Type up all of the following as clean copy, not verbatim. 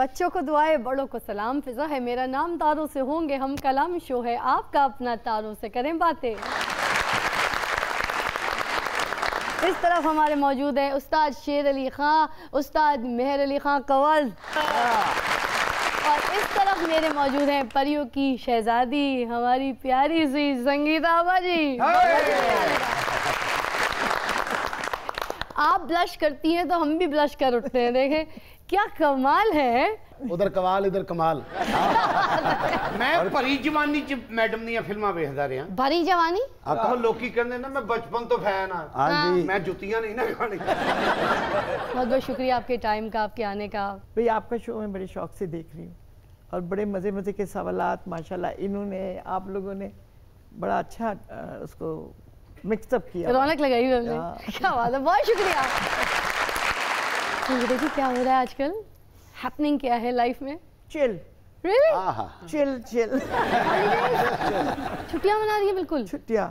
बच्चों को दुआएं, बड़ों को सलाम। फिजा है मेरा नाम, तारों से होंगे हम कलाम। शो है आपका अपना, तारों से करें बातें। इस तरफ हमारे मौजूद है उस्ताद शेर अली खां, उस्ताद मेहर अली खां कवल, और इस तरफ मेरे मौजूद हैं परियों की शहजादी हमारी प्यारी सी संगीता बाजी। आप ब्लश करती हैं तो हम भी ब्लश कर उठते हैं। देखें क्या कमाल है, उधर कमाल इधर कमाल। मैं भरी जवानी च मैडम दी फिल्मां वेखदा रहा। भरी जवानी आखो लोकी कहंदे ना मैं बचपन तो फैन हां। हाँ जी, मैं जुतियां नहीं ना खानी। बहुत बहुत शुक्रिया आपके टाइम का, आपके आने का। भाई आपका शो मैं बड़े शौक से देख रही हूँ और बड़े मज़े मज़े के सवालात माशाल्लाह इन्होंने आप लोगों ने बड़ा अच्छा उसको मिक्सअप किया, रौनक लगाई हुई हमने। क्या बात है, बहुत शुक्रिया। देखिए क्या हो रहा है आजकल, हैपनिंग क्या है लाइफ में? चिल रियली चिल चिल छुट्टियां मना रही है बिल्कुल। छुट्टियाँ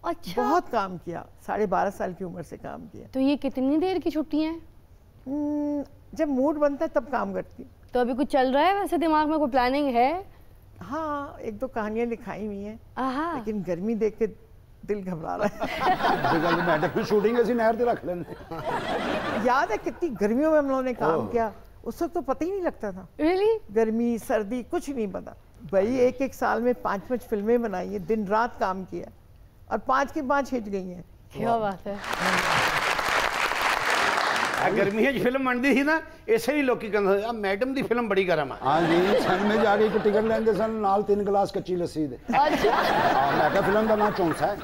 अच्छा, बहुत काम किया, 12.5 साल की उम्र से काम किया। तो ये कितनी देर की छुट्टियां हैं? जब मूड बनता है तब काम करती हूँ। तो अभी कुछ चल रहा है वैसे दिमाग में, कोई प्लानिंग है? हाँ, एक दो कहानियाँ लिखाई हुई हैं, आहा, लेकिन गर्मी देख के दिल घबरा रहा है। मैडम शूटिंग ऐसी नहर से रख लेने। याद है कितनी गर्मियों में हम लोगों ने काम किया, उस वक्त तो पता ही नहीं लगता था। रियली गर्मी सर्दी कुछ नहीं पता। भाई एक साल में 5 फिल्में बनाई है, दिन रात काम किया और 5 की 5 हिट गई हैं। क्या बात है। गर्मियों च फिल्म बनती थी ना, इसे भी लोग कहते मैडम की फिल्म बड़ी गर्म है। हाँ जी, सन में जाके एक टिकट लेंदे सन नाल 3 गिलास कच्ची लस्सी दे। अच्छा मैं क्या फिल्म का नाम चौंसा है।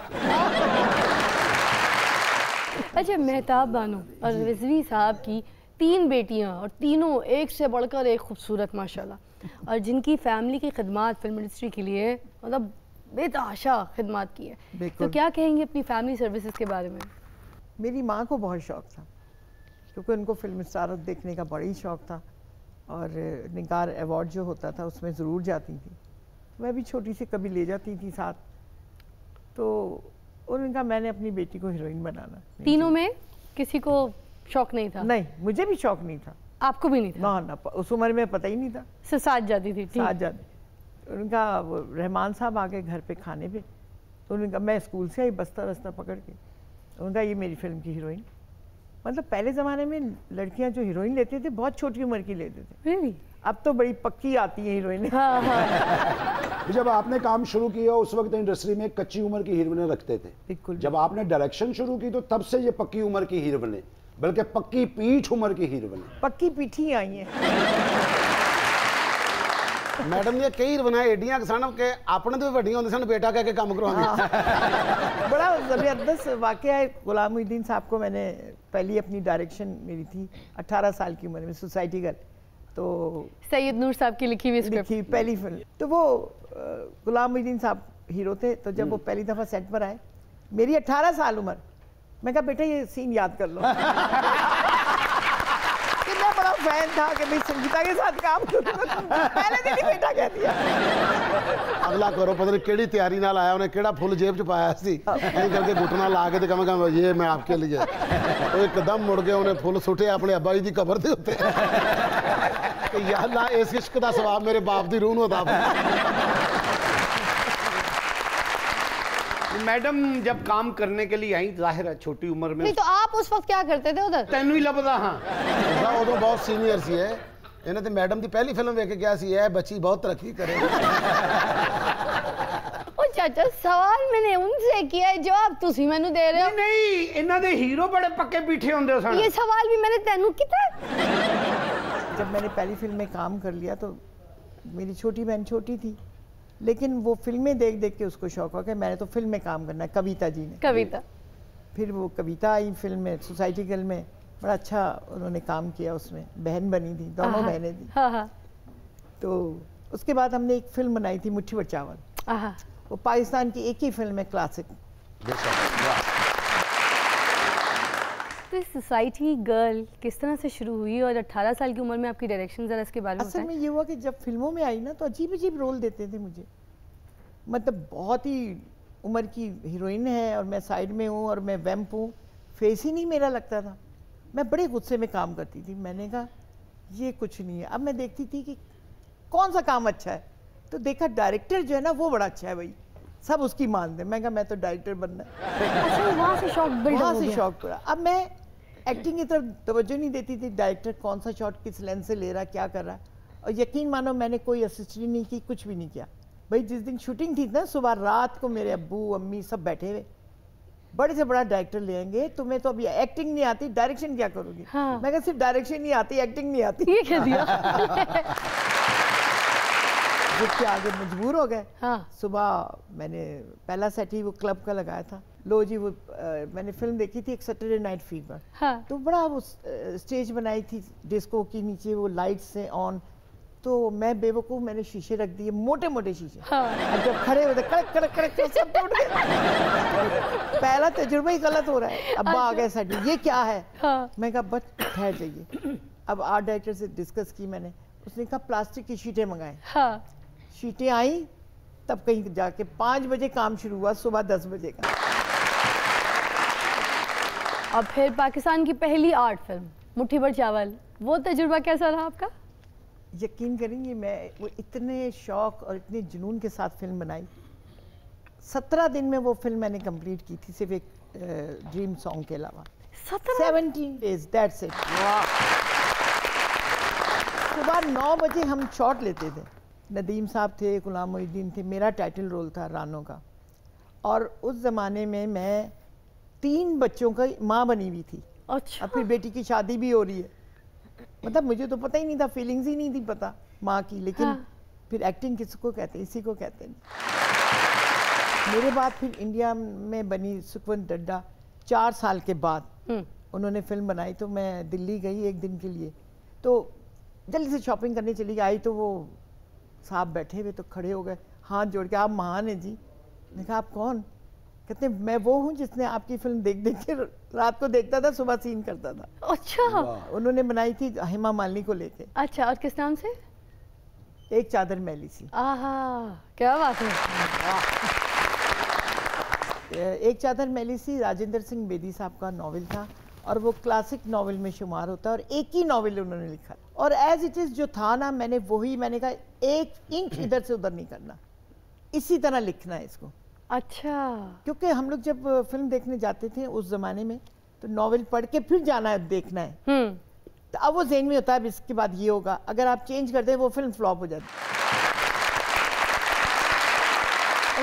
अच्छा, मेहताब बानो और रिजवी साहब की 3 बेटियां और तीनों एक से बढ़कर एक खूबसूरत माशाल्लाह, और जिनकी फैमिली की खिदमत फिल्म इंडस्ट्री के लिए मतलब बेतहाशा खिदमत की है। तो क्या कहेंगे अपनी फैमिली सर्विसेज के बारे में? मेरी माँ को बहुत शौक था, क्योंकि उनको फिल्म स्टार देखने का बड़ा ही शौक था और निगार अवार्ड जो होता था उसमें ज़रूर जाती थी। मैं भी छोटी सी कभी ले जाती थी साथ। तो उन्होंने कहा मैंने अपनी बेटी को हीरोइन बनाना। तीनों में किसी को शौक नहीं था? नहीं, मुझे भी शौक नहीं था। आपको भी नहीं था? ना, उस उम्र में पता ही नहीं था। सिर्फ साथ जाती थी? साथ जाती। उनका रहमान साहब आ गए घर पे खाने पे, तो उन्होंने कहा मैं स्कूल से आई बस्ता वस्ता पकड़ के, उनका ये मेरी फिल्म की हीरोइन। मतलब पहले ज़माने में लड़कियां जो हीरोइन लेते थे बहुत छोटी उम्र की लेते थे। Really? अब तो बड़ी पक्की आती है हीरोइन। हाँ, हाँ। जब आपने काम शुरू किया उस वक्त इंडस्ट्री में कच्ची उम्र की हीरोइनें रखते थे। बिल्कुल। जब आपने डायरेक्शन शुरू की तो तब से ये पक्की उम्र की हीरोइनें, बल्कि पक्की पीठ उम्र की हीरोइनें, पक्की पीठी आई हैं। मैडम ने कई हीरोइनें एडियां किसान के अपने तो वड्डियां होंदी सन, बेटा कह के काम करवांदी। बड़ा ज़बरदस्त वाकया है। गुलाम मुहिद्दीन साहब को मैंने पहली अपनी डायरेक्शन मेरी थी 18 साल की उम्र में, सोसाइटी गर्ल। तो सैयद नूर साहब की लिखी हुई स्क्रिप्ट, लिखी पहली फिल्म। तो वो गुलाम मुहिद्दीन साहब हीरो थे। तो जब वो पहली दफ़ा सेट पर आए, मेरी 18 साल उम्र, मैं कहा बेटा ये सीन याद कर लो। कितना बड़ा फैन था कि भाई संगीता के साथ काम करूं। पहले दिन ही बेटा कह दिया। अगला करो पता नहीं केड़ी तैयारी नाल आया, उन्हें केड़ा फुल जेब च पाया सी, ऐ करके घुटना ला के ते कहां ये मैं आपके लिए। वो एकदम मुड़ गए, उन्हें फुल सुटे अपने अब्बा जी की कबर दे उत्ते। या अल्लाह इस इश्क दा सवाब मेरे बाप दी रूह नूं अता फरमा। मैडम जब काम करने के लिए आई, जाहिर है छोटी उम्र में। नहीं तो आप उस वक्त क्या करते थे उधर? तेनू ही लभदा हाँ। उदों बहुत सीनियर सी है, इन्हें तो मैडम की पहली फिल्म वेख के क्या सी है, बच्ची बहुत तरक्की करेगी। ओ चाचा, सवाल मैंने उनसे किया है, जवाब तुसी मैनू दे रहे हो। नहीं, इन्हां दे हीरो बड़े पक्के पीठे होंदे सन। ये सवाल भी मैंने तेनू किया। जब मैंने पहली फिल्म में काम कर लिया तो मेरी छोटी बहन छोटी थी, लेकिन वो फिल्में देख देख के उसको शौक हो गया मैंने तो फिल्म में काम करना है। कविता जी ने, कविता, फिर वो कविता आई फिल्म में, सोसाइटी गर्ल में बड़ा अच्छा उन्होंने काम किया, उसमें बहन बनी थी, दोनों बहनें थी। हाँ हाँ। तो उसके बाद हमने एक फिल्म बनाई थी मुट्ठी भर चावल, वो पाकिस्तान की एक ही फिल्म है, क्लासिक। तो सोसाइटी गर्ल किस तरह से शुरू हुई और 18 साल की उम्र में आपकी डायरेक्शन, जरा इसके बारे में असल में ये हुआ कि जब फिल्मों में आई ना तो अजीब अजीब रोल देते थे मुझे। मतलब बहुत ही उम्र की हीरोइन है और मैं साइड में हूँ और मैं वैम्प हूँ, फेस ही नहीं मेरा लगता था। मैं बड़े गुस्से में काम करती थी। मैंने कहा ये कुछ नहीं है। अब मैं देखती थी कि कौन सा काम अच्छा है, तो देखा डायरेक्टर जो है ना वो बड़ा अच्छा है भाई, सब उसकी मान दे। मैं कहा मैं तो डायरेक्टर बनना है। अच्छा, वहाँ से शौक बिल्ड वहाँ हो से गया। शौक पड़ा। अब मैं एक्टिंग की तरफ तवज्जो नहीं देती थी, डायरेक्टर कौन सा शॉट किस लेंस से ले रहा, क्या कर रहा है। और यकीन मानो मैंने कोई असिस्टेंट नहीं की, कुछ भी नहीं किया भाई। जिस दिन शूटिंग थी ना, सुबह रात को मेरे अब्बू अम्मी सब बैठे हुए, बड़े से बड़ा डायरेक्टर ले आएंगे, तुम्हें तो अभी एक्टिंग नहीं आती, डायरेक्शन क्या करोगी? हाँ। मैं कहा सिर्फ डायरेक्शन नहीं आती, एक्टिंग नहीं आती। ये कह दिया। जिसके आगे मजबूर हो गए। हाँ। सुबह मैंने पहला सेट ही वो क्लब का लगाया था। लो जी, वो मैंने फिल्म देखी थी एक सैटरडे नाइट फीवर। हाँ। तो बड़ा वो स्टेज बनाई थी डिस्को की, नीचे वो लाइट्स से ऑन। तो मैं बेवकूफ़, मैंने शीशे रख दिए, मोटे मोटे शीशे। हाँ। और जब खड़े होते कड़क कड़क कड़क तो सब टूट गए। पहला तजुर्बा ही गलत हो रहा है। अब्बा आ गए साइड, ये क्या है? हाँ। मैं कहा बस ठहर जाइए। अब आर्ट डायरेक्टर से डिस्कस की मैंने, उसने कहा प्लास्टिक की शीटें मंगाएं। हाँ। शीटें आई, तब कहीं जाके 5 बजे काम शुरू हुआ, सुबह 10 बजे का। अब फिर पाकिस्तान की पहली आर्ट फिल्म मुट्ठी भर चावल, वो तजुर्बा कैसा रहा आपका? यकीन करेंगी, मैं वो इतने शौक और इतने जुनून के साथ फिल्म बनाई। 17 दिन में वो फिल्म मैंने कंप्लीट की थी, सिर्फ एक ड्रीम सॉन्ग के अलावा। 17 डेज, दैट्स इट। सुबह 9 बजे हम शॉट लेते थे। नदीम साहब थे, गुलाम मोहिउद्दीन थे, मेरा टाइटल रोल था रानो का। और उस ज़माने में मैं 3 बच्चों का माँ बनी हुई थी। अच्छा। अब फिर बेटी की शादी भी हो रही है। मतलब मुझे तो पता ही नहीं था, फीलिंग्स ही नहीं थी पता माँ की। लेकिन हाँ। फिर एक्टिंग किसको कहते हैं, इसी को कहते हैं। मेरे बाद फिर इंडिया में बनी सुखवंत डड्डा, 4 साल के बाद उन्होंने फिल्म बनाई। तो मैं दिल्ली गई एक दिन के लिए, तो जल्दी से शॉपिंग करने चली गई। आई तो वो साहब बैठे हुए, तो खड़े हो गए हाथ जोड़ के, आप महान हैं जी। मैंने कहा आप कौन? कहते मैं वो हूँ जिसने आपकी फिल्म देख देख के रात को देखता था, सुबह सीन करता था। अच्छा। उन्होंने बनाई थी हेमा मालिनी को लेके। अच्छा, और किस नाम से? एक चादर मैली सी। आहा, क्या बात है। एक चादर मैली सी राजेंद्र सिंह बेदी साहब का नॉवेल था, और वो क्लासिक नॉवेल में शुमार होता है, और एक ही नॉवेल उन्होंने लिखा। और एज इट इज़ जो था ना, मैंने कहा 1 इंच इधर से उधर नहीं करना, इसी तरह लिखना है इसको। अच्छा। क्योंकि हम लोग जब फिल्म देखने जाते थे उस ज़माने में, तो नॉवेल पढ़ के फिर जाना है, देखना है। तो अब वो ज़हन में होता है इसके बाद ये होगा, अगर आप चेंज कर दें वो फिल्म फ्लॉप हो जाती है।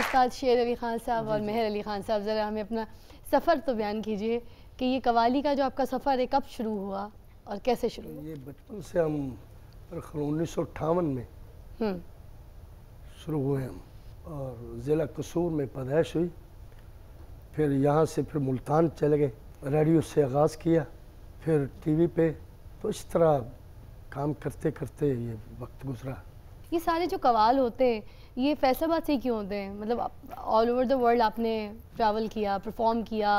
उस्ताद शेर अली ख़ान साहब और मेहर अली ख़ान साहब, ज़रा हमें अपना सफ़र तो बयान कीजिए कि ये कवाली का जो आपका सफ़र है कब शुरू हुआ और कैसे शुरू हुआ? ये बचपन से हम 1958 में शुरू हुए हम, और ज़िला कसूर में पैदाइश हुई। फिर यहाँ से फिर मुल्तान चले गए, रेडियो से आगाज़ किया, फिर टीवी पे। तो इस तरह काम करते करते ये वक्त गुजरा। ये सारे जो कवाल होते हैं ये फैसलाबाद से क्यों होते हैं? मतलब ऑल ओवर द वर्ल्ड आपने ट्रैवल किया, परफॉर्म किया,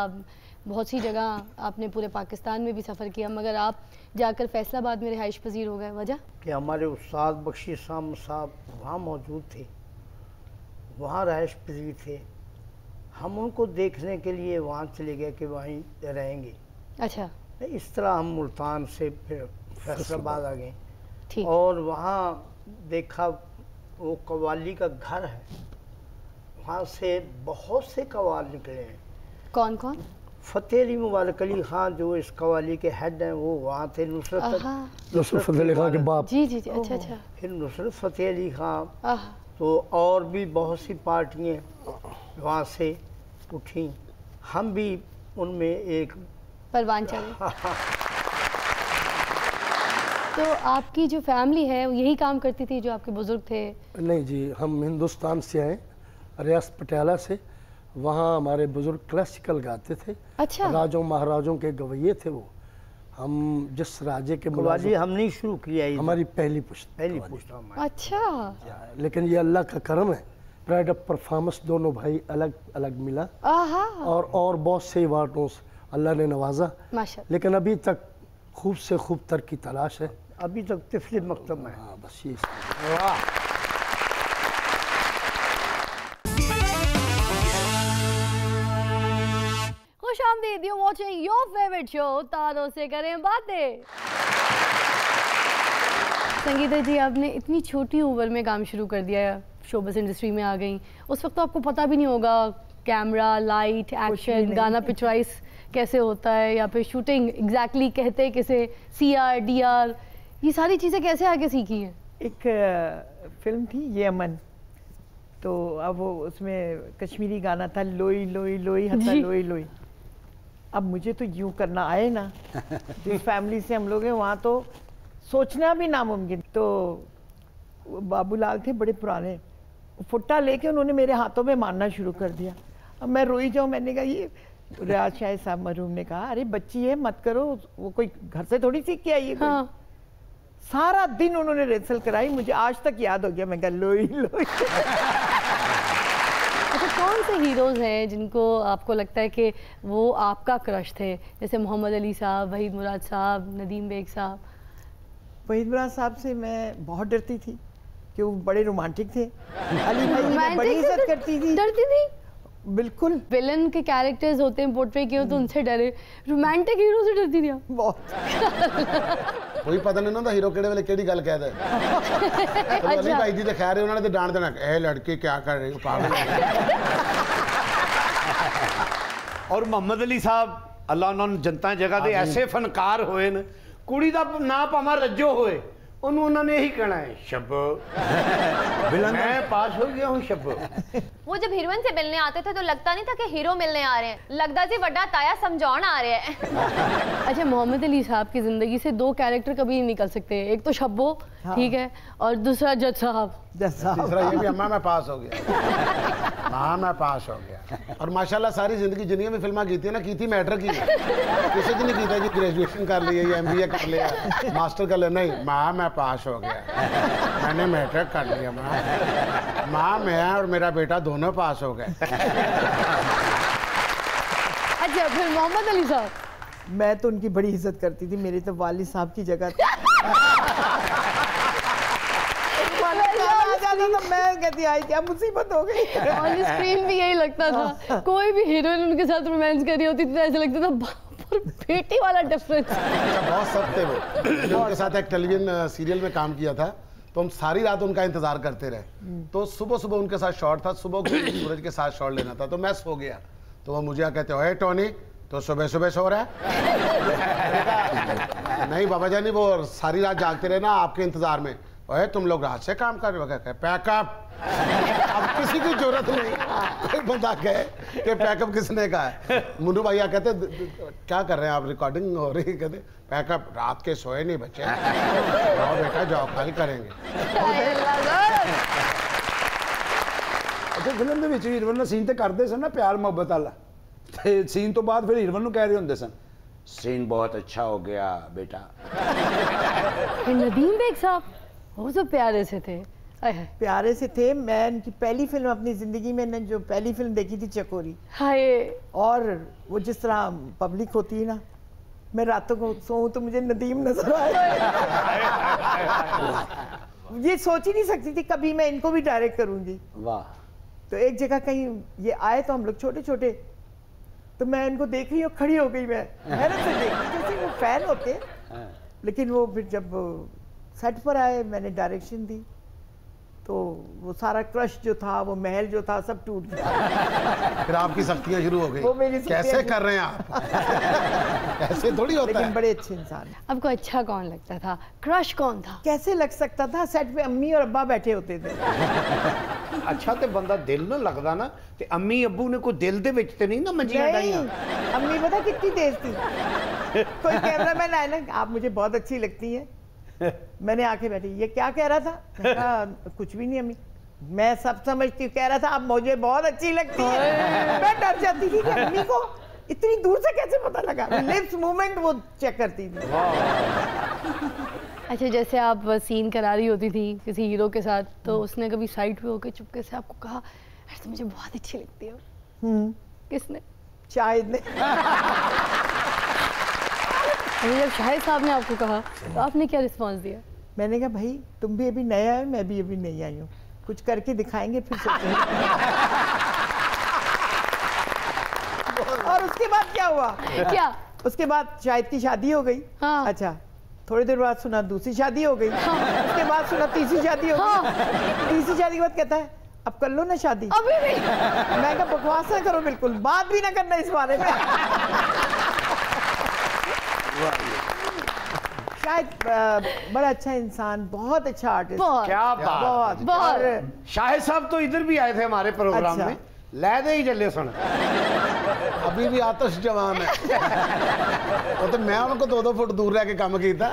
बहुत सी जगह आपने पूरे पाकिस्तान में भी सफ़र किया, मगर आप जाकर फैसलाबाद में रिहाइश पजीर हो गए। वजह कि हमारे उस्ताद बख्शी साहब वहाँ मौजूद थे, वहाँ रहायश पजीर थे। हम उनको देखने के लिए वहाँ चले गए कि वहीं रहेंगे। अच्छा। इस तरह हम मुल्तान से फिर फैसलाबाद आ गए, ठीक। और वहाँ देखा वो कव्वाली का घर है, वहाँ से बहुत से कव्वाल निकले हैं। कौन कौन? फ़तेह अली मुबारक अली ख़ान जो इस कव्वाली के हेड हैं वो वहाँ थे। नुसरत फ़तेह अली ख़ान के बाप। जी जी जी। अच्छा अच्छा। फिर नुसरत फ़तेह अली ख़ान, आहा। तो और भी बहुत सी पार्टियाँ वहाँ से उठी, हम भी उनमें एक परवान चढ़े। तो आपकी जो फैमिली है वो यही काम करती थी जो आपके बुजुर्ग थे? नहीं जी, हम हिंदुस्तान से आए, रियासत पटियाला से। वहाँ हमारे बुजुर्ग क्लासिकल गाते थे। अच्छा। राजों महाराजों के गवैये थे वो। हम जिस राजे के कव्वाली हमने शुरू किया, हमारी पहली पुश्त। अच्छा। लेकिन ये अल्लाह का करम है, प्राइड ऑफ परफॉर्मेंस दोनों भाई अलग अलग मिला। आहा। और बहुत से अवार्डों से अल्लाह ने नवाजा। माशाअल्लाह। लेकिन अभी तक खूब से खूब तर की तलाश है। अभी तक तिफली मकतब में। हाँ, बस ये। वाह। खुश आमदीद, you watching your favourite show तारों से करें बातें। संगीता जी, आपने इतनी छोटी उम्र में काम शुरू कर दिया, शोबिज़ इंडस्ट्री में आ गई। उस वक्त तो आपको पता भी नहीं होगा कैमरा, लाइट, एक्शन, गाना पिक्चराइज कैसे होता है, या फिर शूटिंग एग्जैक्टली कहते हैं किसे, CR, DR, ये सारी चीज़ें कैसे आगे सीखी हैं? एक फिल्म थी ये अमन, तो अब वो उसमें कश्मीरी गाना था, लोई लोई लोई हता लोई लोई। अब मुझे तो यूँ करना आए ना, जिस फैमिली से हम लोग हैं वहाँ तो सोचना भी नामुमकिन। तो बाबूलाल थे बड़े पुराने, फुट्टा लेके उन्होंने मेरे हाथों में मारना शुरू कर दिया। अब मैं रोई जाऊँ, मैंने कहा ये रियाज शाहिद साहब मरहूम ने कहा, अरे बच्ची है मत करो, वो कोई घर से थोड़ी सीख के आई है। हाँ। सारा दिन उन्होंने रिहर्सल कराई, मुझे आज तक याद हो गया। मैं कहा लोई लोई। अच्छा, कौन से हीरोज़ हैं जिनको आपको लगता है कि वो आपका क्रश थे, जैसे मोहम्मद अली साहब, वहीद मुराद साहब, नदीम बेग साहब? वहीद मुराद साहब से मैं बहुत डरती थी कि वो बड़े रोमांटिक थे। अली भाई मैं बड़ी इज्जत करती थी। डरती थी? बिल्कुल। विलन के कैरेक्टर्स होते हैं पोर्ट्रे किए तो उनसे डरे, रोमांटिक हीरो से डरती थी आप? बहुत। कोई पता नहीं ना हीरो केड़े वेले केड़ी गल कह दे। अली भाई जी तो खैर है, उन्होंने तो डांट देना, ए लड़की क्या कर रही हो, पागल। और मोहम्मद अली साहब, अल्लाह उन्होंने जनता जगह दे ऐसे फनकार होए न, कुड़ी दा ना भावें रज्जो होए, उन्होंने यही कहना है शब्बो, मैं पास हो गया हूँ शब्बो। वो जब हीरोइन से मिलने आते थे तो लगता नहीं था कि हीरो मिलने आ रहे हैं, लगता जी बड़ा ताया समझाने आ रहे हैं। अच्छा, मोहम्मद अली साहब की जिंदगी से दो कैरेक्टर कभी नहीं निकल सकते, एक तो शब्बो, ठीक है, और दूसरा जज साहब। तीसरा ये भी अम्मा मैं पास हो गया, हाँ मैं पास हो गया। और माशाल्लाह सारी जिंदगी जिन्हें भी फिल्में की थी ना, की थी मैटर की, किसी की नहीं की था कि ग्रेजुएशन कर लिया या MBA कर लिया, मास्टर कर लिया, नहीं माँ मैं पास हो गया, मैंने मैट्रिक कर लिया, माँ मैं और मेरा बेटा दोनों पास हो गए। अच्छा, फिर मोहम्मद अली साहब? मैं तो उनकी बड़ी इज्जत करती थी, मेरे तो वालिद साहब की जगह थी। तो मैं कहती आई क्या मुसीबत हो गई। ऑन स्क्रीन भी यही लगता था, कोई भी हीरोइन उनके साथ रोमांस कर रही होती थी तो ऐसा लगता था बाप और बेटी वाला डिफरेंस। बहुत सब थे वो। उनके साथ एक टेलीविजन सीरियल में काम किया था, तो हम सारी रात उनका इंतजार करते रहे। तो सुबह सुबह उनके साथ शॉट था, सुबह को सूरज के साथ शॉट लेना था, तो मैं सो गया। तो वो मुझे कहते हो टोनी तो सुबह सुबह सो रहा है? नहीं बाबा जानी, वो सारी रात जागते रहे ना आपके इंतजार में। ओए तुम लोग रात से काम कर रहे हो? पैकअप। अब किसी की जरूरत नहीं, कोई बंदा कहे कि पैकअप किसने कहा है। मुन्नू भैया कहते क्या कर रहे हैं आप, रिकॉर्डिंग हो रही है? कहते पैकअप, रात के सोए नहीं बच्चे, जाओ बेटा जाओ, कल करेंगे। अच्छा, फिल्म ਦੇ ਵਿੱਚ ਹੀਰੋਇਨ ਨਾਲ ਸੀਨ ਤੇ ਕਰਦੇ ਸਨ ਨਾ ਪਿਆਰ ਮੁਹੱਬਤ ਵਾਲਾ, ਤੇ ਸੀਨ ਤੋਂ ਬਾਅਦ ਫਿਰ ਹੀਰੋਇਨ ਨੂੰ ਕਹਿ ਰਹੇ ਹੁੰਦੇ ਸਨ सीन बहुत अच्छा हो गया बेटा। नदीम बेग साहब वो तो प्यारे से थे, प्यारे से थे। मैं इनकी पहली फिल्म अपनी ज़िंदगी में ने जो पहली फिल्म देखी थी चकोरी, हाय, और वो जिस तरह पब्लिक होती है ना, मैं रातों को सोऊं तो मुझे नदीम नजर आए। ये सोच ही नहीं सकती थी कभी मैं इनको भी डायरेक्ट करूंगी। वाह। तो एक जगह कहीं ये आए तो हम लोग छोटे छोटे, तो मैं इनको देख रही हूँ, खड़ी हो गई, मैं हैरत से देख रही, जैसे वो फैन होते। लेकिन वो फिर जब सेट पर आए, मैंने डायरेक्शन दी, तो वो सारा क्रश जो था, वो महल जो था, सब टूट गया। फिर आपकी सख्तियां शुरू हो गई, वो मेरी कैसे कर रहे हैं आप? ऐसे थोड़ी होता लेकिन है। बड़े अच्छे इंसान। आपको अच्छा कौन लगता था, क्रश कौन था? कैसे लग सकता था, सेट पे अम्मी और अब्बा बैठे होते थे। अच्छा, तो बंदा दिल ना लगदा ना, ते अम्मी अब्बू ने कोई दिल दे विच ते नहीं ना मंजियां डाइयां? अम्मी पता कितनी तेज थी, कोई कैमरामैन आया ना, आप मुझे बहुत अच्छी लगती हैं, मैंने आके बैठी, ये क्या कह रहा था? मैंने कहा कुछ भी नहीं अम्मी, मैं सब समझती हूँ, कह रहा था आप मुझे बहुत अच्छी लगती है। मैं डर जाती थी कि अम्मी को इतनी दूर से कैसे पता लगा, लिप्स मूवमेंट वो चेक करती थी। अच्छा, जैसे आप सीन करा रही होती थी किसी हीरो के साथ, तो उसने कभी साइड पे होकर चुपके से आपको कहा अरे तो मुझे बहुत अच्छी लगती हो? किसने? शाहिद ने। जब शाहिद साहब ने आपको कहा तो आपने क्या रिस्पॉन्स दिया? मैंने कहा भाई तुम भी अभी नया है, मैं भी अभी नई आई हूँ, कुछ करके दिखाएंगे फिर सोचेंगे। और उसके बाद क्या हुआ? क्या? उसके बाद शाहिद की शादी हो गई। हाँ। अच्छा, थोड़ी देर बाद सुना दूसरी शादी हो गई। हाँ। उसके बाद सुना तीसरी शादी हो गई। हाँ। तीसरी शादी के बाद कहता है अब कर लो ना शादी। अभी भी मैं कहा बकवास ना करो, बिल्कुल बात भी ना करना इस बारे में। शायद बड़ा अच्छा इंसान, बहुत अच्छा आर्टिस्ट। बहुत क्या बात। बहुत बहुत। शाहिद साहब तो इधर भी आए थे हमारे प्रोग्राम अच्छा। में, लै दे ही चले सुन। अभी भी आतश जवान है। वो तो मैं उनको 2-2 फुट दूर रह के काम किया।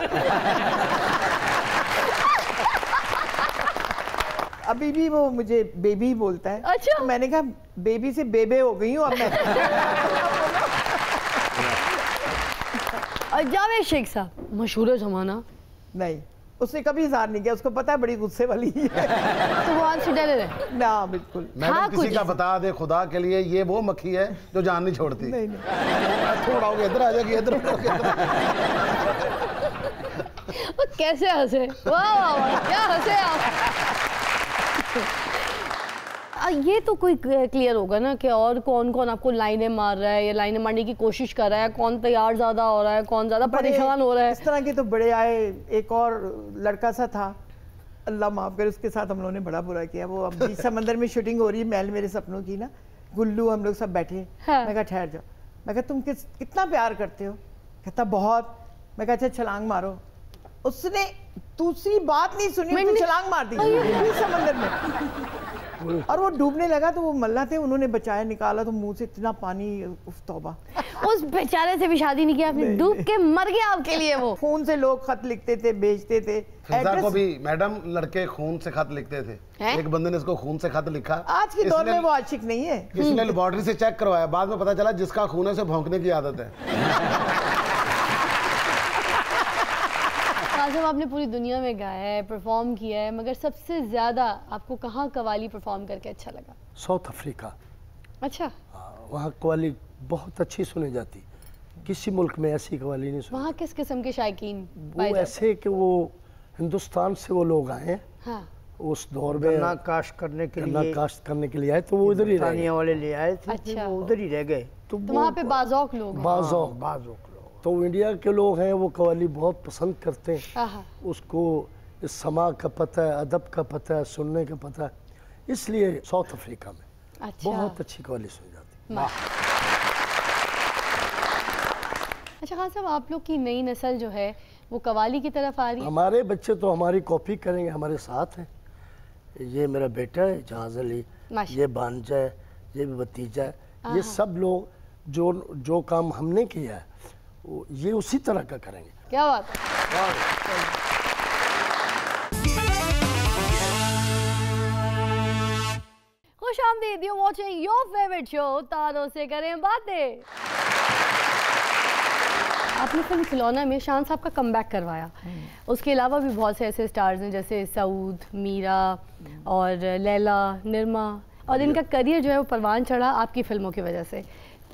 अभी भी वो मुझे बेबी बोलता है। अच्छा। तो मैंने कहा बेबी से बेबे हो गई हूँ अब मैं। और जावेद शेख साहब, मशहूर जमाना, नहीं, उसने कभी इज़हार नहीं किया, उसको पता है बड़ी गुस्से वाली है। तो वो आज डरे रहे। ना बिल्कुल मैडम हाँ, किसी कुछ। का बता दे खुदा के लिए, ये वो मक्खी है जो जान नहीं छोड़ती। नहीं नहीं। थोड़ा हो गया इधर आ जाएगी, इधर वो कैसे हंसे, वाह वाह वाह, क्या हंसे आप। ये तो कोई क्लियर होगा ना कि और कौन कौन आपको लाइनें मार रहा है या लाइनें मारने की कोशिश कर रहा है, कौन तैयार ज्यादा हो रहा है, कौन ज्यादा परेशान हो रहा है। इस तरह के तो बड़े आए। एक और लड़का सा था, अल्लाह माफ करे, उसके साथ हम लोगों ने बड़ा बुरा किया। वो अब बीच समंदर में शूटिंग हो रही है, महल मेरे सपनों की ना, गुल्लू हम लोग सब बैठे। हाँ। मैं कहा ठहर जाओ। मैं कहा तुम कितना प्यार करते हो? कहता बहुत। मैं कहा अच्छा छलांग मारो। उसने दूसरी बात नहीं सुनी, उसने छलांग मार दी बीच समंदर में। और वो डूबने लगा तो वो मल्ला थे, उन्होंने बचाया, निकाला तो मुंह से इतना पानी, उफ तौबा। उस बेचारे से भी शादी नहीं किया आपने, डूब के मर गया आपके लिए वो। खून से लोग खत लिखते थे, बेचते थे। फिजा को भी मैडम लड़के खून से खत लिखते थे। हैं? एक बंदे ने इसको खून से खत लिखा। आज के दौर में वो आशिक नहीं है। इसने लेबोरेटरी से चेक करवाया, बाद में पता चला जिसका खून है उसे भौंकने की आदत है। आजम, आपने पूरी दुनिया में गाया है, परफॉर्म किया है, मगर सबसे ज्यादा आपको कहाँ कवाली परफॉर्म करके अच्छा लगा? South Africa. अच्छा, वहाँ कवाली बहुत अच्छी सुनी जाती, किसी मुल्क में ऐसी कवाली नहीं सुनी। वहाँ किस किस्म के शायकीन वो पाए जाते ऐसे कि वो हिंदुस्तान से वो लोग आए हैं, हैं? हाँ, उस दौर में गन्ना काश्त करने के गन्ना लिए काश्त करने के लिए आए, तो वो इधर ही रह तानिया गए। वाले ले आए थे, फिर अच्छा। वो उधर ही रह गए। तो तो वहाँ पे बाज़ौक लोग हैं। बाज़ौक, बाजों के लोग। तो इंडिया के लोग हैं वो कवाली बहुत पसंद करते हैं। आहा, उसको इस समा का पता है, अदब का पता है, सुनने का पता है, इसलिए साउथ अफ्रीका में अच्छा। बहुत अच्छी कवाली सुनी जाती है। अच्छा खान साहब, आप लोग की नई नस्ल जो है वो कवाली की तरफ आ रही है? हमारे बच्चे तो हमारी कॉपी करेंगे, हमारे साथ हैं। ये मेरा बेटा है जहाज अली, माशा- ये भांजा है, ये भी भतीजा है, ये सब लोग जो काम हमने किया है ये उसी तरह का करेंगे। क्या बात है। खुश आमदीद, you watching your favourite show तारों से करें बातें। आपने फिल्म खिलौना में शान साहब का कमबैक करवाया। उसके अलावा भी बहुत से ऐसे स्टार्स हैं जैसे सऊद, मीरा और लैला, निर्मा, और इनका करियर जो है वो परवान चढ़ा आपकी फिल्मों की वजह से।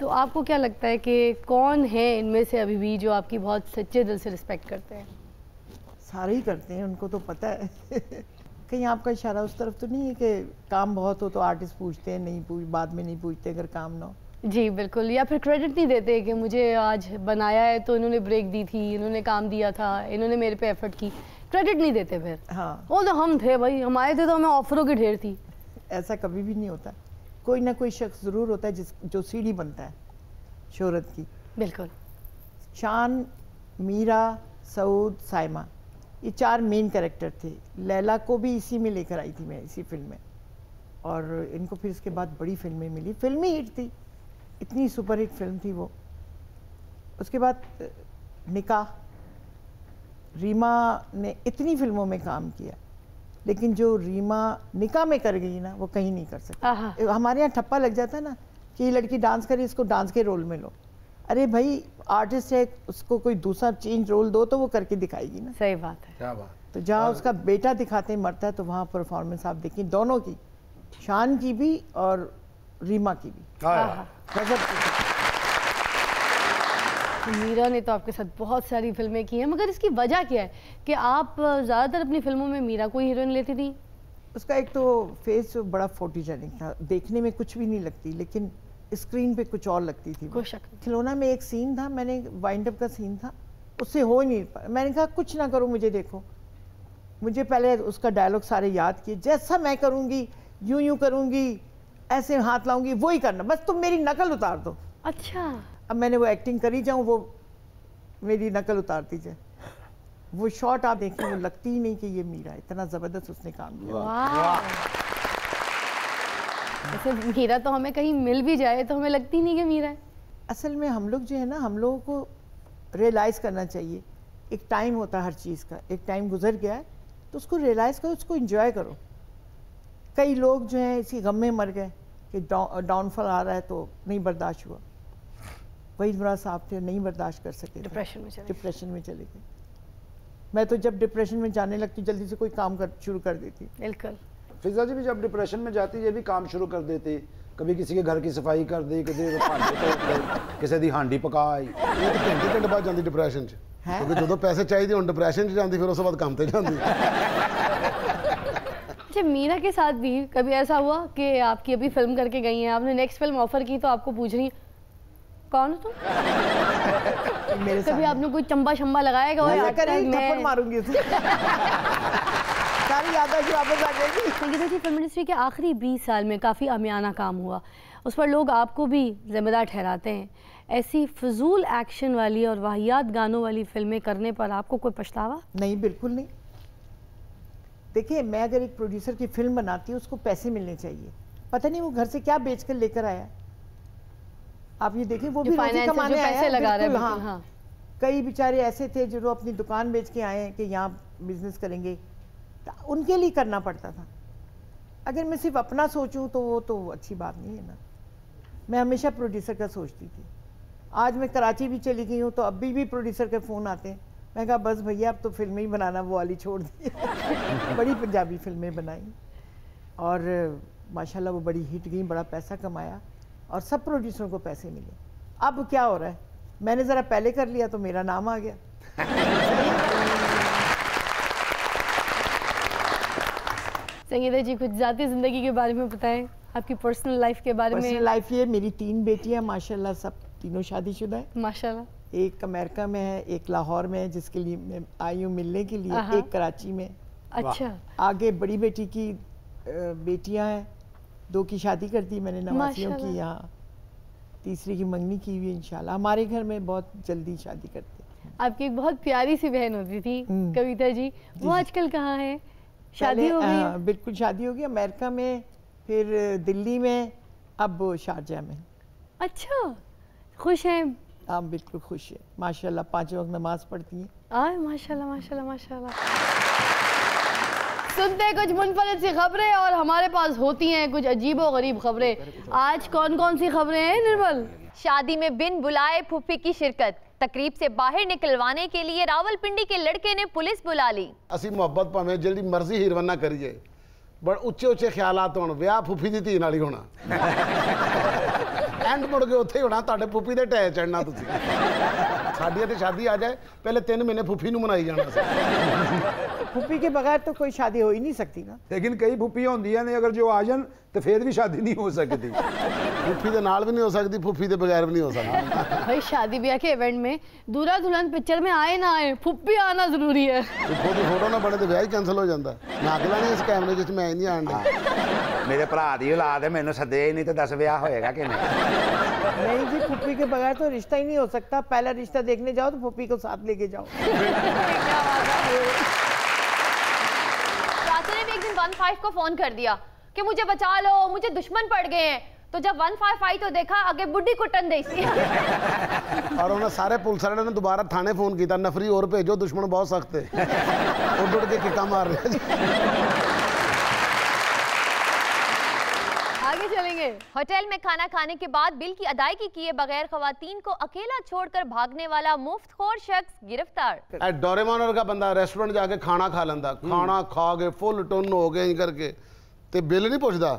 तो आपको क्या लगता है कि कौन है इनमें से अभी भी जो आपकी बहुत सच्चे दिल से रिस्पेक्ट करते हैं? सारे ही करते हैं, उनको तो पता है। कहीं आपका इशारा उस तरफ तो नहीं है कि काम बहुत हो तो आर्टिस्ट पूछते हैं, नहीं बाद में नहीं पूछते अगर काम ना हो? जी बिल्कुल, या फिर क्रेडिट नहीं देते कि मुझे आज बनाया है तो इन्होंने ब्रेक दी थी, इन्होंने काम दिया था, इन्होंने मेरे पे एफर्ट की, क्रेडिट नहीं देते फिर। हाँ, वो तो हम थे भाई, हम आए थे तो हमें ऑफरों की ढेर थी। ऐसा कभी भी नहीं होता। कोई ना कोई शख्स ज़रूर होता है जो सीढ़ी बनता है शोहरत की। बिल्कुल। शान, मीरा, सऊद, साइमा, ये 4 मेन कैरेक्टर थे। लैला को भी इसी में लेकर आई थी मैं, इसी फिल्म में, और इनको फिर इसके बाद बड़ी फिल्में मिली। फिल्म ही हिट थी, इतनी सुपरहिट फिल्म थी वो। उसके बाद निकाह, रीमा ने इतनी फिल्मों में काम किया, लेकिन जो रीमा निकाह में कर गई ना वो कहीं नहीं कर आहा। सकती। हमारे यहाँ ठप्पा लग जाता है ना कि ये लड़की डांस करे, इसको डांस के रोल में लो। अरे भाई आर्टिस्ट है, उसको कोई दूसरा चेंज रोल दो तो वो करके दिखाएगी ना। सही बात है। क्या बात। तो जहाँ उसका बेटा दिखाते मरता है तो वहाँ परफॉर्मेंस आप देखिए दोनों की, शान की भी और रीमा की भी। आहा। गजब की। मीरा ने तो आपके साथ बहुत सारी फिल्में की हैं, मगर इसकी वजह क्या है कि आप ज़्यादातर अपनी फिल्मों में मीरा को ही हीरोइन लेती थी? उसका एक तो फेस बड़ा फोटोजेनिक था, देखने में कुछ भी नहीं लगती, लेकिन स्क्रीन पे कुछ और लगती थी वो। कोई शक नहीं। खिलौना में एक सीन था, मैंने वाइंड अप का सीन था, उससे हो ही नहीं पाया। मैंने कहा कुछ ना करो, मुझे देखो। मुझे पहले उसका डायलॉग सारे याद किए, जैसा मैं करूँगी यूं यूं करूँगी, ऐसे हाथ लाऊंगी, वही करना, बस तुम मेरी नकल उतार दो। अच्छा, अब मैंने वो एक्टिंग करी जाऊँ, वो मेरी नकल उतारती जाए। वो शॉट आप देखें, वो लगती ही नहीं कि ये मीरा, इतना ज़बरदस्त उसने काम किया। वाह। वैसे मीरा तो हमें कहीं मिल भी जाए तो हमें लगती नहीं कि मीरा है। असल में हम लोग जो है ना, हम लोगों को रियलाइज़ करना चाहिए, एक टाइम होता है हर चीज़ का, एक टाइम गुजर गया है तो उसको रियलाइज़ करो, उसको एंजॉय करो। कई लोग जो हैं इसी गम में मर गए कि डाउनफॉल आ रहा है तो नहीं बर्दाश्त हुआ। वही बड़ा साहब थे, नहीं बर्दाश्त कर सके, डिप्रेशन में चले गए। मैं तो जब डिप्रेशन में जाने लगती जल्दी से कोई काम शुरू कर देती। बिल्कुल। फिजा जी भी जब डिप्रेशन में जाती ये भी काम शुरू कर देती, कभी किसी के घर की सफाई कर दी, किसी दी हांडी पकाई। ये तो घंटे बाद जाती डिप्रेशन च, क्योंकि जो पैसे चाहिए हम डिप्रेशन च जाती, फिर उस बाद काम ते जाती। अच्छा, मीरा के साथ भी कभी ऐसा हुआ कि आपकी अभी फिल्म करके गई हैं, आपने नेक्स्ट फिल्म ऑफर की तो आपको पूछ रही कौन हो तुम? मेरे कभी आपने कोई चंबा शंबा लगाएगा और थप्पड़ मारूंगी उसे। सारी यादें जो वापस आ जाएगी। संगीता जी, फिल्म इंडस्ट्री के आखिरी 20 साल में काफ़ी अमियाना काम हुआ, उस पर लोग आपको भी जिम्मेदार ठहराते हैं। ऐसी फजूल एक्शन वाली और वाहियात गानों वाली फिल्में करने पर आपको कोई पछतावा? नहीं, बिल्कुल नहीं। देखिए, मैं अगर एक प्रोड्यूसर की फिल्म बनाती हूँ, उसको पैसे मिलने चाहिए। पता नहीं वो घर से क्या बेच कर लेकर आया। आप ये देखिए, वो भी रोटी कमाने आया है, लगा रहे हैं। हाँ, हाँ। कई बेचारे ऐसे थे जो अपनी दुकान बेच के आए हैं कि यहाँ बिजनेस करेंगे, तो उनके लिए करना पड़ता था। अगर मैं सिर्फ अपना सोचूं तो वो तो अच्छी बात नहीं है ना। मैं हमेशा प्रोड्यूसर का सोचती थी। आज मैं कराची भी चली गई हूँ तो अभी भी प्रोड्यूसर के फ़ोन आते हैं। मैं कहा बस भैया अब तो फिल्में ही बनाना वो वाली छोड़ दी। बड़ी पंजाबी फिल्में बनाई और माशाल्लाह वो बड़ी हिट गई, बड़ा पैसा कमाया और सब प्रोड्यूसरों को पैसे मिले। अब क्या हो रहा है, मैंने ज़रा पहले कर लिया तो मेरा नाम आ गया। संगीता जी, कुछ ज़ाती ज़िंदगी के बारे में बताएं, आपकी पर्सनल लाइफ के बारे में। पर्सनल लाइफ ये, मेरी 3 बेटियां माशाल्लाह, सब तीनों शादीशुदा है माशाल्लाह। एक अमेरिका में है, एक लाहौर में है जिसके लिए मैं आई हूँ मिलने के लिए, एक कराची में। अच्छा। आगे बड़ी बेटी की बेटियां हैं, 2 की शादी कर दी मैंने, नवासियों की, यहाँ तीसरी की मंगनी की हुई। इंशाल्लाह हमारे घर में बहुत जल्दी शादी करते हैं। आपकी एक बहुत प्यारी सी बहन होती थी कविता जी, वो आजकल कहाँ है? शादी हो गई? बिल्कुल शादी हो गई, अमेरिका में, फिर दिल्ली में, अब शारजा में। अच्छा, खुश हैं? आप बिल्कुल खुश है माशाल्लाह, 5 वक्त नमाज पढ़ती हैं। माशाल्लाह माशाल्लाह माशाल्लाह। सुनते हैं कुछ मुनफरद सी खबरें और हमारे पास होती हैं कुछ अजीब व गरीब खबरें। आज कौन कौन सी खबरें हैं निर्मल? शादी में बिन बुलाए फूफी की शिरकत, तकरीब से बाहर निकलवाने के लिए रावलपिंडी के लड़के ने पुलिस बुला ली। असी मुहब्बत भावें जिहड़ी मर्जी हीरवन ना करिए, बड़ उच्चे उच्चे ख्यालात होण, विआह फुफी दी धी नाल ही होना। एंड मुड़ के उत्थे ही होना, तुहाडे फुफी दे ढे चढ़ना। तुसीं साडी ते शादी आ जाए, पहले 3 महीने फुफी नूं मनाई जाना सी। फुफी के बगैर तो कोई शादी हो ही नहीं सकती ना। लेकिन कई फुफियां होंदियां ने, अगर जो आ जान तो फिर भी शादी नहीं हो सकती। फुफी दे नाल भी नहीं हो सकती, फुफी दे बगैर भी नहीं हो सकती। भाई शादी ब्याह के इवेंट में दूल्हा दुल्हन पिक्चर में आए ना आए, फुप्पी आना जरूरी है। फोटो ना बने तो ब्याह ही कैंसिल हो जाता। मैं अगला नहीं इस कैमरे जिस मैं नहीं आन दी। मेरे भरा दी औलाद है, मैनू सदे ही नहीं तो 10 ब्याह होएगा कि नहीं जी, फुप्पी के बगैर तो रिश्ता ही नहीं हो सकता। पहला रिश्ता देखने जाओ तो फुप्पी को साथ लेके जाओ। चाचा ने भी एक दिन 15 को फोन कर दिया कि मुझे बचा लो, मुझे दुश्मन पड़ गए हैं। तो जब 15 आई तो देखा आगे बुढ़ी कुटन दे सी। और उन्हें सारे पुलिस वाले ने दोबारा थाने फोन किया, नफरी और भेजो, दुश्मन बहुत सख्त है। उड़ के किका मार रहे। आगे चलेंगे। होटल में खाना खाने के बाद बिल की अदायगी किए बगैर खवातीन को अकेला छोड़कर भागने वाला मुफ्तखोर शख्स गिरफ्तार। डोरेमोन का बंदा रेस्टोरेंट जाके खाना खा लेंदा, खाना खा के फुल टुन हो गए करके ते बिल नहीं पुछदा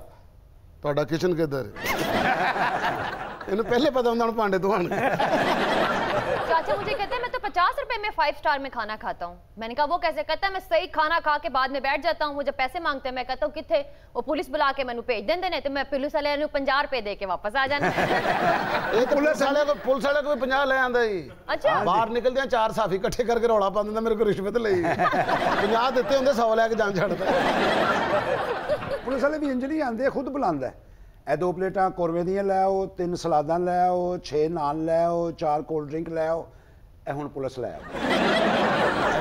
ਤੁਹਾਡਾ किचन किधर। इन्हें पहले पता होंदा भांडे धोने। चाचा मुझे कहते हैं मैं तो 50 रुपए में 5 स्टार में खाना खाता हूँ। मैंने कहा वो कैसे? कहता है मैं सही खाना खा के बाद में बैठ जाता हूँ, वो जब पैसे मांगते हैं मैं कहता हूँ किथे, वो पुलिस बुला के मैंने भेज देंगे नहीं तो मैं पुलिस वाले ने 50 रुपए दे के वापस आ जाना। पुलिस वाले को 50 ले आंदा जी। अच्छा बाहर निकलदे 4 साफी इकट्ठे करके रौला पा दिंदा मेरे को रिश्वत लई 50 दित्ते हुंदे 100 लेके जान छड़दा। पुलिस वाले भी इंज नहीं आंदे, खुद बुलांदा है। ਇਹ 2 ਪਲੇਟਾਂ ਕੋਰਵੇ ਦੀਆਂ ਲੈ ਆਓ, 3 ਸਲਾਦਾਂ ਲੈ ਆਓ, 6 ਨਾਨ ਲੈ ਆਓ, 4 ਕੋਲਡ ਡਰਿੰਕ ਲੈ ਆਓ। ਇਹ ਹੁਣ ਪੁਲਿਸ ਲੈ ਆਓ।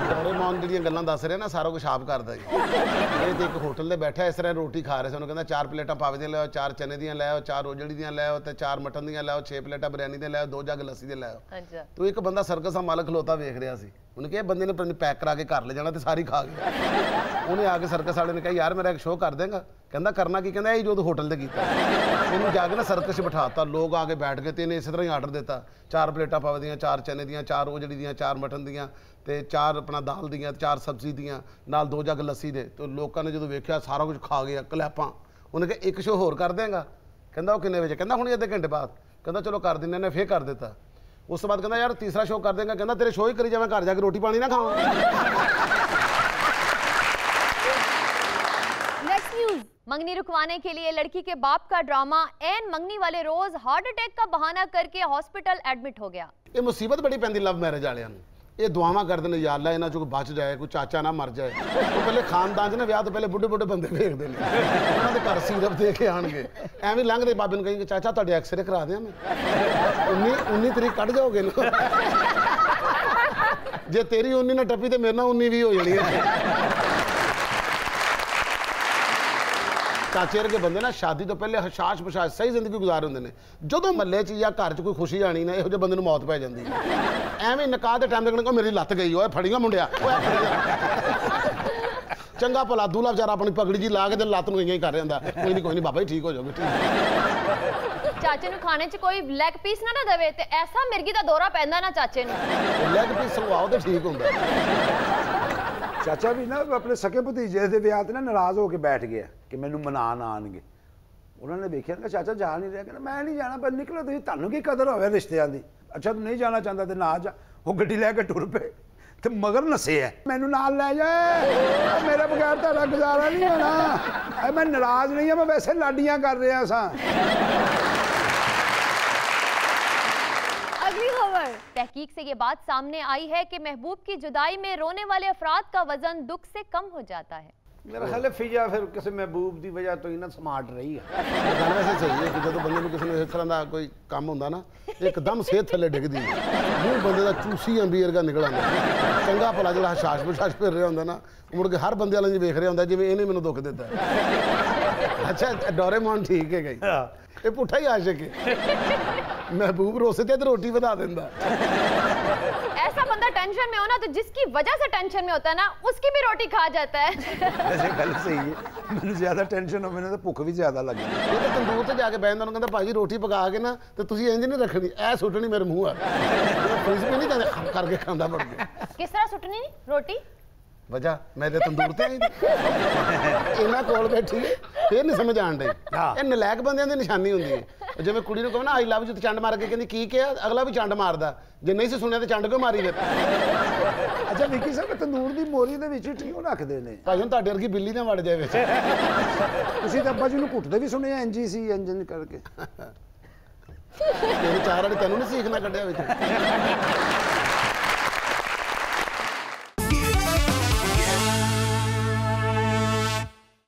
ਡੋਰੇਮੋਨ ਜਿਹੜੀਆਂ ਗੱਲਾਂ ਦੱਸ ਰਿਹਾ ਨਾ ਸਾਰਾ ਕੁਝ ਆਪ ਕਰਦਾ ਜੀ। ਇਹ ਤੇ ਇੱਕ ਹੋਟਲ ਤੇ ਬੈਠਾ ਇਸ ਤਰ੍ਹਾਂ ਰੋਟੀ ਖਾ ਰਿਹਾ ਸੀ, ਉਹਨੂੰ ਕਹਿੰਦਾ 4 ਪਲੇਟਾਂ ਪਾਵੇ ਦੀਆਂ ਲੈ ਆਓ, 4 ਚਨੇ ਦੀਆਂ ਲੈ ਆਓ, 4 ਰੋਜੜੀ ਦੀਆਂ ਲੈ ਆਓ ਤੇ 4 ਮਟਨ ਦੀਆਂ ਲੈ ਆਓ, 6 ਪਲੇਟਾਂ ਬਿਰਿਆਨੀ ਦੇ ਲੈ ਆਓ, 2 ਜੱਗ ਲੱਸੀ ਦੇ ਲੈ ਆਓ। अच्छा ਤੂੰ ਇੱਕ ਬੰਦਾ ਸਰਕਸ ਦਾ ਮਾਲਕ ਖਲੋਤਾ ਵੇਖ ਰਿਹਾ ਸੀ, ਉਹਨੇ ਕਿਹਾ ਬੰਦੇ ਨੇ ਪੈਕ ਕਰਾ ਕੇ ਘਰ ਲੈ ਜਾਣਾ ਤੇ ਸਾਰੀ ਖਾ ਗਿਆ। ਉਹਨੇ ਆ ਕੇ ਸਰਕਸ ਵਾਲੇ ਨੇ ਕਿਹਾ ਯਾਰ ਮੇਰਾ ਇੱਕ ਸ਼ੋਅ ਕਰ ਦੇਗਾ? ਕਹਿੰਦਾ ਕਰਨਾ ਕੀ? ਕਹਿੰਦਾ ਇਹ ਜੋ ਤੂੰ ਹੋਟਲ ਤੇ ਕੀਤਾ। ਇਹਨੂੰ ਜਾ ਕੇ ਨਾ ਸਰਕਸ 'ਚ ਬਿਠਾਤਾ, ਲੋਕ ਆ ਕੇ ਬੈਠ ਗਏ ਤੇ ਇਹਨੇ ਇਸੇ ਤਰ੍ਹਾਂ ਹੀ ਆਰਡਰ ਦਿੱਤਾ 4 ਪਲੇਟਾਂ ਪਾਵੇ ਦੀਆਂ, 4 ਚਨੇ ਦੀਆਂ, 4 ਰੋਜੜੀ ਦੀਆਂ, 4 ਮਟਨ ਦੀਆਂ ਤੇ 4 ਆਪਣਾ ਦਾਲ ਦੀਆਂ, 4 ਸਬਜ਼ੀ ਦੀਆਂ ਨਾਲ 2 ਜੱਗ ਲੱਸੀ ਦੇ। ਤੇ ਲੋਕਾਂ ਨੇ ਜਦੋਂ ਵੇਖਿਆ ਸਾਰਾ ਕੁਝ ਖਾ ਗਿਆ ਕਲੈਪਾਂ। ਉਹਨੇ ਕਿਹਾ ਇੱਕ ਸ਼ੋਅ ਹੋਰ ਕਰ ਦੇਗਾ? ਕਹਿੰਦਾ ਉਹ ਕਿੰਨੇ ਵਜੇ? ਕਹਿੰਦਾ ਹੁਣ ਅੱਧੇ ਘੰਟੇ ਬਾਅਦ। ਕਹਿੰਦਾ ਚਲੋ ਕਰ ਦਿੰਦੇ ਨੇ, ਫੇਰ ਕਰ ਦਿੱਤਾ। ਉਸ ਤੋਂ ਬਾਅਦ ਕਹਿੰਦਾ ਯਾਰ ਤੀਸਰਾ ਸ਼ੋਅ ਕਰ ਦੇਗਾ? ਕਹਿੰਦਾ ਤੇਰੇ ਸ਼ੋਅ ਹੀ ਕਰੀ ਜਾਵਾਂ, ਘਰ ਜਾ ਕੇ ਰੋਟੀ ਪਾਣੀ ਨਾ ਖਾਵਾਂ। नेक्स्ट न्यूज, मंगनी रुकवाने के लिए लड़की के बाप का ड्रामा। एन मंगनी वाले रोज हार्ट अटैक का बहाना करके हॉस्पिटल एडमिट हो गया। ਇਹ ਮੁਸੀਬਤ ਬੜੀ ਪੈਂਦੀ ਲਵ ਮੈਰਿਜ ਵਾਲਿਆਂ ਨੂੰ। ਇਹ ਦੁਆਵਾਂ ਕਰਦੇ ਨੇ ਯਾ ਅੱਲਾ ਇਹਨਾਂ ਚੋਂ ਬਚ ਜਾਏ, ਕੋਈ ਚਾਚਾ ਨਾ ਮਰ ਜਾਏ। ਉਹ ਪਹਿਲੇ ਖਾਨਦਾਨ 'ਚ ਨਾ ਵਿਆਹ ਤੋਂ ਪਹਿਲੇ ਬੁੱਢੇ ਬੁੱਢੇ ਬੰਦੇ ਵੇਖਦੇ ਨੇ, ਉਹਨਾਂ ਦੇ ਘਰ ਸੀਰਪ ਦੇ ਕੇ ਆਣਗੇ। ਐਵੇਂ ਲੰਘਦੇ ਬਾਬੇ ਨੂੰ ਕਹਿੰਗੇ ਚਾਚਾ ਤੁਹਾਡੇ ਐਕਸਰੇ ਕਰਾ ਦਿਆਂ ਮੈਂ, 19 ਤਰੀਕ ਕੱਢ ਜਾਓਗੇ ਨਾ। ਜੇ ਤੇਰੀ 19 ਨਾ ਟੱਪੀ ਤੇ ਮੇਰੇ ਨਾਲ 19 ਵੀ ਹੋ ਜਾਣੀ ਹੈ। ਚਾਚੇ ਵਰਗੇ ਬੰਦੇ ਨਾ ਸ਼ਾਦੀ ਤੋਂ ਪਹਿਲੇ ਹਸ਼ਾਸ਼ ਬਸ਼ਾਸ਼ ਸਹੀ ਜ਼ਿੰਦਗੀ ਗੁਜ਼ਾਰੇ ਹੁੰਦੇ ਨੇ। ਜਦੋਂ ਮੱਲੇ 'ਚ ਜਾਂ ਘਰ 'ਚ ਕੋਈ ਖੁਸ਼ੀ ਆਣੀ ਨਾ, ਇਹੋ ਜਿਹੇ ਬੰਦੇ ਨੂੰ ਮੌਤ ਪੈ ਜਾਂਦੀ ਹੈ। ਐਵੇਂ ਨਿਕਾਹ ਦੇ ਟਾਈਮ ਲੱਗਣਾ ਮੇਰੀ ਲੱਤ ਗਈ, ਓਏ ਫੜੀਆਂ ਮੁੰਡਿਆ, ਓਏ ਚੰਗਾ ਭਲਾ ਦੂਲਾ ਵਿਚਾਰਾ ਆਪਣੀ ਪਗੜੀ ਜੀ ਲਾ ਕੇ ਤੇ ਲੱਤ ਨੂੰ ਇੰਜ ਹੀ ਕਰ ਜਾਂਦਾ, ਕੋਈ ਨਹੀਂ ਬਾਬਾ ਜੀ ਠੀਕ ਹੋ ਜਾਓਗੇ। ਚਾਚੇ ਨੂੰ ਖਾਣੇ 'ਚ ਕੋਈ ਲੈਗ ਪੀਸ ਨਾ ਦੇਵੇ ਤੇ ਐਸਾ ਮਿਰਗੀ ਦਾ ਦੌਰਾ ਪੈਂਦਾ ਨਾ ਚਾਚੇ ਨੂੰ। ਲੈਗ ਪੀਸ ਸੰਗਵਾਓ ਤੇ ਠੀਕ ਹੁੰਦਾ। ਚਾਚਾ ਵੀ ਨਾ ਆਪਣੇ ਸਕੇ ਭਤੀਜੇ ਦੇ ਵਿਆਹ ਤੇ ਨਾ ਨਾਰਾਜ਼ ਹੋ ਕੇ ਬੈਠ ਗਿਆ ਕਿ ਮੈਨੂੰ ਮਨਾਉਣ ਆਣਗੇ। ਉਹਨਾਂ ਨੇ ਵੇਖਿਆ ਕਿ ਚਾਚਾ ਜਾ ਨਹੀਂ ਰਿਹਾ, ਕਹਿੰਦਾ ਮੈਂ ਨਹੀਂ ਜਾਣਾ, ਪਰ ਨਿਕਲੋ ਤੁਸੀਂ, ਤੁਹਾਨੂੰ ਕੀ ਕਦਰ ਹੋਵੇ ਰਿਸ਼ਤਿਆਂ ਦੀ। ਅੱਛਾ ਤੂੰ ਨਹੀਂ ਜਾਣਾ ਚਾਹੁੰਦਾ ਤੇ ਨਾ ਜਾ। ਉਹ ਗੱਡੀ ਲੈ ਕੇ ਟੁਰ ਪਏ ਤੇ ਮਗਰ ਨੱਸੇ ਮੈਨੂੰ ਨਾਲ ਲੈ ਜਾ, ਮੇਰੇ ਬਗੈਰ ਤੁਹਾਡਾ ਗੁਜ਼ਾਰਾ ਨਹੀਂ ਹੋਣਾ। ਮੈਂ ਨਾਰਾਜ਼ ਨਹੀਂ ਹਾਂ, ਮੈਂ ਵੈਸੇ ਲਾਡੀਆਂ ਕਰ ਰਿਹਾ ਸਾਂ। अगली खबर, तहकीक से ये बात सामने आई है कि महबूब की जुदाई में रोने वाले अफराद का वजन दुख से कम हो जाता है। मेरा ख्याल है फिजा फिर किसी महबूब की वजह तो ही ना स्मार्ट रही है। ਗੱਲ ਵੈਸੇ ਸਹੀ ਹੈ ਕਿ ਜਦੋਂ ਬੰਦੇ ਨੂੰ ਕਿਸੇ ਨੂੰ ਇਸ ਤਰ੍ਹਾਂ ਦਾ ਕੋਈ ਕੰਮ ਹੁੰਦਾ ਨਾ, ਇੱਕਦਮ ਸਿਹਤ ਥੱਲੇ ਡਿੱਗਦੀ ਹੈ, ਮੂੰਹ ਬੰਦੇ ਦਾ ਚੂਸੀ ਅੰਬੀ ਵਰਗਾ ਨਿਕਲ ਆਉਂਦਾ। ਚੰਗਾ ਭਲਾ ਜਿਹੜਾ ਹਸ਼ਾਸ਼ ਬਸ਼ਾਸ਼ ਫਿਰ ਰਿਹਾ ਹੁੰਦਾ ਨਾ, ਮੁੜ ਕੇ ਹਰ ਬੰਦੇ ਵਾਲੇ ਵੇਖ ਰਿਹਾ ਹੁੰਦਾ ਜਿਵੇਂ ਇਹਨੇ ਮੈਨੂੰ ਦੁੱਖ ਦਿੱਤਾ। ਅੱਛਾ ਡੋਰੇਮੋਨ ਠੀਕ ਹੈ ਗਈ, ਇਹ ਪੁੱਠਾ ਹੀ ਆਸ਼ਿਕ ਹੈ। महबूब रोसे थे तो रोटी बता देता। ऐसा बंदा टेंशन में हो ना तो जिसकी वजह से टेंशन में होता है ना उसकी भी रोटी खा जाता है। वैसे गल सही है, मैंने ज्यादा टेंशन हो मैंने तो भुख भी ज्यादा लगी। ये तो तंदूर ते जाके बैठदा उन्होंने कहंदा भाजी रोटी पका के ना तो तुसी इंज नहीं रखनी, ऐ सुटनी मेरे मुंह आ फ्रिज में नहीं कहंदे करके खांदा पड़ गया। किस तरह सुटनी रोटी? वजह मैं ते तंदूर ते आई इन्हां कोल बैठी फिर नहीं समझ आण दी। ये नलायक बंदियां दी निशानी हुंदी है। जिवें कुड़ी नूं कहो ना आई लव यू ते चंड मार के कहंदी की किहा, अगला भी चंड मारदा, जे नहीं सी सुनिया ते चंड क्यों मारी फिर। अच्छा विक्की साहब तंदूर दी मोरी दे विच क्यों रखदे ने? भाई हुण तुहाडे वर्गी बिल्ली ना वड़ जाए विच। तुसीं तां अब्बा जी नूं कुੱਟਦੇ भी सुने एनजीसी इंजन करके। तेरे चार वाली तैनूं नहीं सीखना कड्ढिया विच।